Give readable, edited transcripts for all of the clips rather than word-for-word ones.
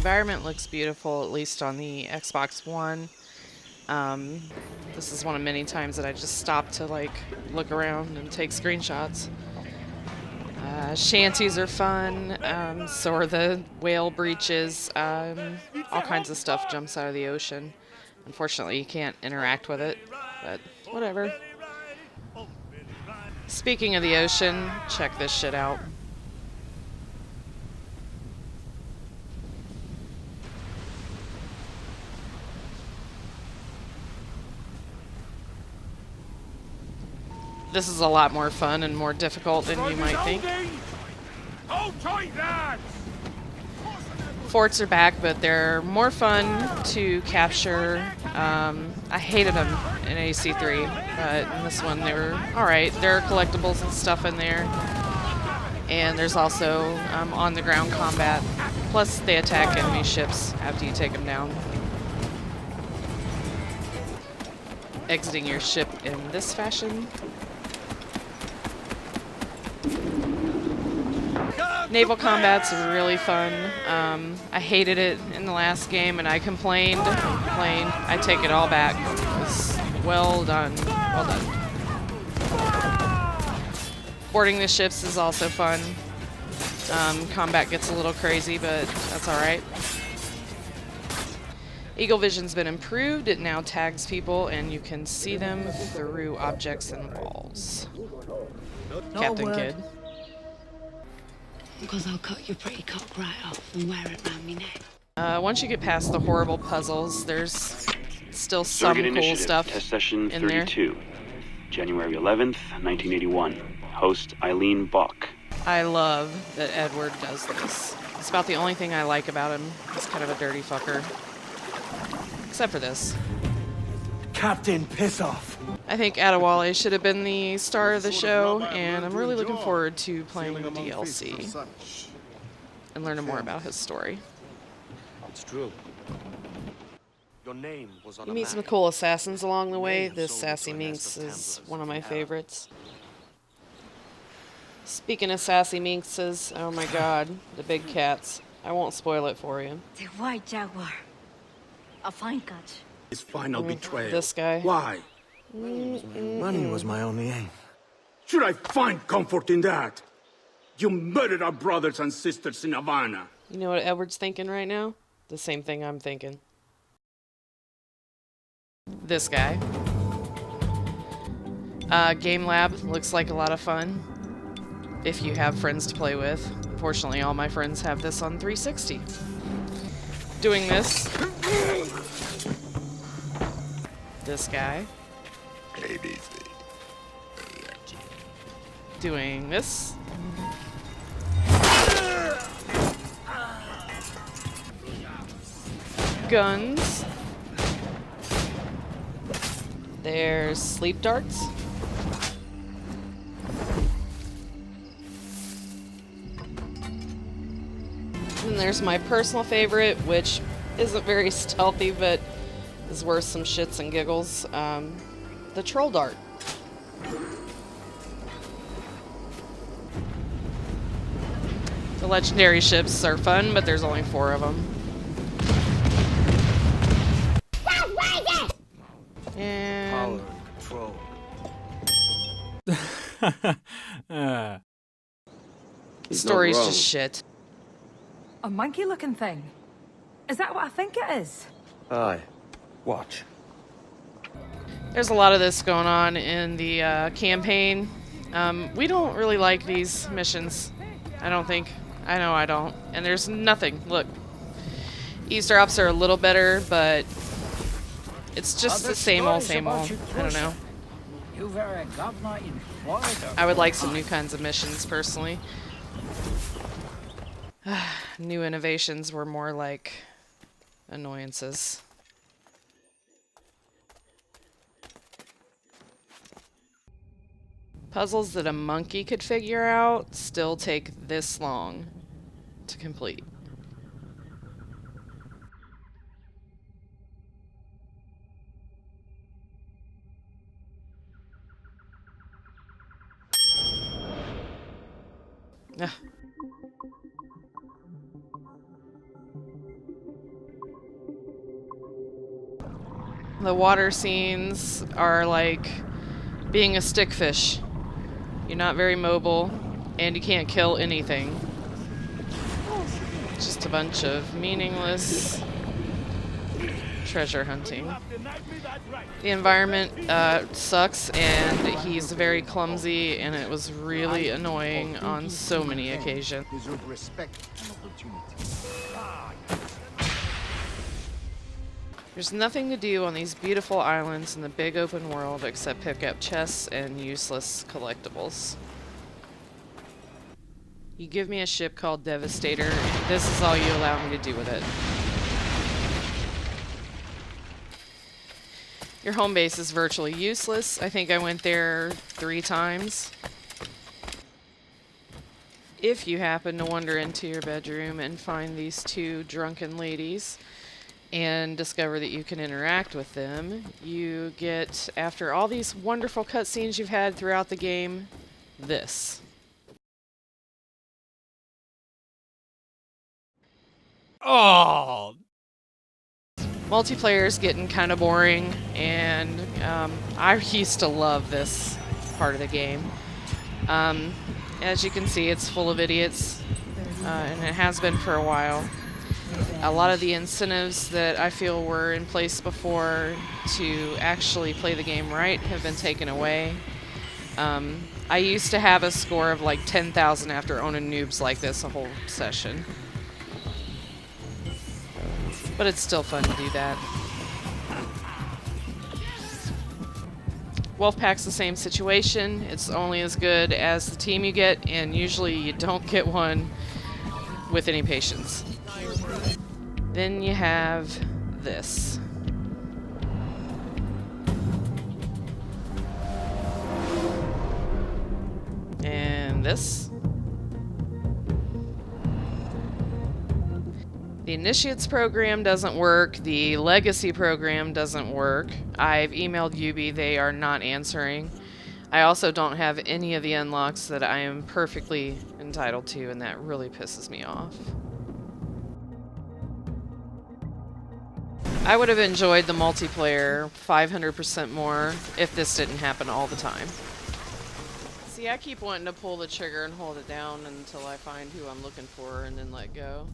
environment looks beautiful, at least on the Xbox One. This is one of many times that I just stopped to like look around and take screenshots. Shanties are fun, so are the whale breaches. All kinds of stuff jumps out of the ocean. Unfortunately, you can't interact with it, but whatever. Speaking of the ocean, check this shit out. This is a lot more fun and more difficult than you might think. Forts are back, but they're more fun to capture. I hated them in AC3, but in this one they were alright. There are collectibles and stuff in there. And there's also on-the-ground combat. Plus, they attack enemy ships after you take them down. Exiting your ship in this fashion. Naval combat's really fun. I hated it in the last game, and I complained. I take it all back. It was well done. Well done. Boarding the ships is also fun. Combat gets a little crazy, but that's alright. Eagle Vision's been improved. It now tags people, and you can see them through objects and walls. Captain Kidd. Because I'll cut your pretty cock right off and wear it round me neck. Once you get past the horrible puzzles, there's still some cool stuff Test session in there. 32, January 11th, 1981. Host Eileen Bach. I love that Edward does this. It's about the only thing I like about him. He's kind of a dirty fucker. Except for this. Captain, piss off. I think Adewale should have been the star of the show, and I'm really looking forward to playing the DLC and learning more about his story. It's true. Your name was on You meet some cool assassins along the way. This Sassy Minx is one of my favorites. Speaking of Sassy Minxes, oh my god, the big cats. I won't spoil it for you. The white jaguar. A fine catch. his final betrayal. This guy. Why? Money was my only aim. Should I find comfort in that? You murdered our brothers and sisters in Havana. You know what Edward's thinking right now? The same thing I'm thinking. This guy. Game Lab looks like a lot of fun if you have friends to play with. Unfortunately, all my friends have this on 360. Doing this. This guy. Doing this. Guns. There's sleep darts. And there's my personal favorite, which isn't very stealthy, but is worth some shits and giggles. The troll dart. The legendary ships are fun, but there's only 4 of them. And Power control. the story's just shit. A monkey-looking thing. Is that what I think it is? Aye. Watch. There's a lot of this going on in the campaign. We don't really like these missions. I don't think. I know I don't. And there's nothing. Look. Eavesdrops are a little better, but it's just the same old, same old. I don't know. I would like some new kinds of missions, personally. New innovations were more like annoyances. Puzzles that a monkey could figure out still take this long to complete. The water scenes are like being a stickfish. You're not very mobile, and you can't kill anything. Just a bunch of meaningless treasure hunting. The environment sucks, and he's very clumsy, and it was really annoying on so many occasions. There's nothing to do on these beautiful islands in the big open world except pick up chests and useless collectibles. You give me a ship called Devastator, and this is all you allow me to do with it. Your home base is virtually useless. I think I went there 3 times. If you happen to wander into your bedroom and find these 2 drunken ladies and discover that you can interact with them, you get, after all these wonderful cutscenes you've had throughout the game, this. Oh! Multiplayer is getting kind of boring, and I used to love this part of the game. As you can see, it's full of idiots, and it has been for a while. A lot of the incentives that I feel were in place before to actually play the game right have been taken away. I used to have a score of like 10,000 after owning noobs like this a whole session. But it's still fun to do that. Wolfpack's the same situation. It's only as good as the team you get, and usually you don't get one with any patience. Then you have this. And this. The Initiates program doesn't work. The Legacy program doesn't work. I've emailed Ubi. They are not answering. I also don't have any of the unlocks that I am perfectly entitled to, and that really pisses me off. I would have enjoyed the multiplayer 500% more if this didn't happen all the time. See, I keep wanting to pull the trigger and hold it down until I find who I'm looking for and then let go.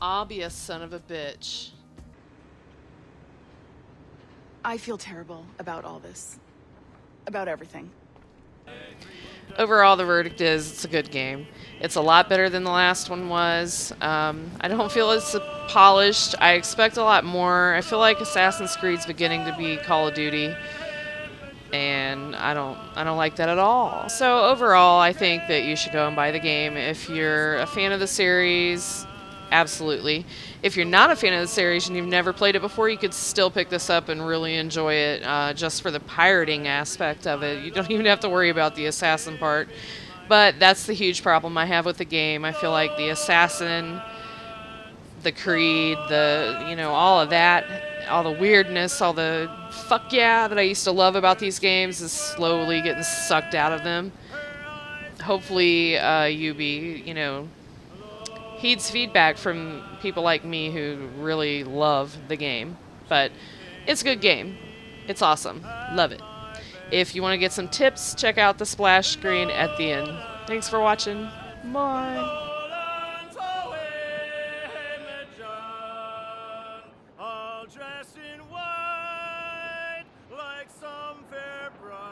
I'll be a son of a bitch. I feel terrible about all this. About everything. Overall, the verdict is it's a good game. It's a lot better than the last one was. I don't feel it's polished. I expect a lot more. I feel like Assassin's Creed's beginning to be Call of Duty, and I don't like that at all. So overall, I think that you should go and buy the game. If you're a fan of the series, absolutely. If you're not a fan of the series and you've never played it before, you could still pick this up and really enjoy it just for the pirating aspect of it. You don't even have to worry about the assassin part. But that's the huge problem I have with the game. I feel like the assassin, the Creed, all of that, all the weirdness, all the fuck yeah that I used to love about these games is slowly getting sucked out of them. Hopefully, Ubi, heeds feedback from people like me who really love the game. But it's a good game. It's awesome. Love it. If you want to get some tips, check out the splash screen at the end. Thanks for watching. Bye. All dressed in white like some fair bride.